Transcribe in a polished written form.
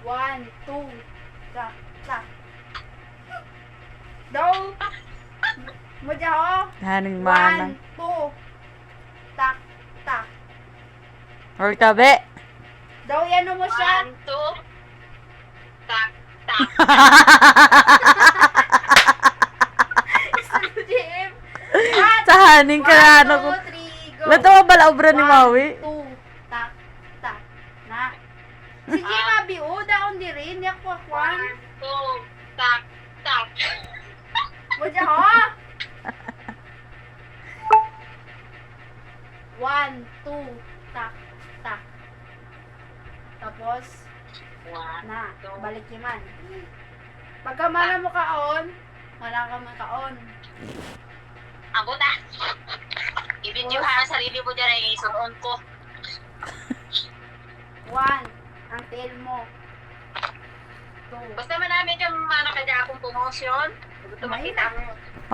1, 2. Tak, tak. Daw. Mo ho. Haning 1, manang. 2. Tak, tak. Or tabi. Daw yan mo siya. 1, 2. Tak, tak. JM. Sa haning ka ano ko. 1, 2, 3, go. Lato mo bala obra ni Maui. 1, 2. Tak, tak. Na. Si JM abi o daon di rin yak 1, kwakwan. 2. Tak, tak. Mo ho. 1, 2. Tak, tak. Tapos, 1, na, 2. balik yung man. Pagka mana mo kaon, wala ka man kaon. Ako na. I-video ha ang sarili mo dyan ay isunon ko. 1, ang tail mo. 2. Basta manamit yung mga nakadya akong promotion. Gusto makita mo.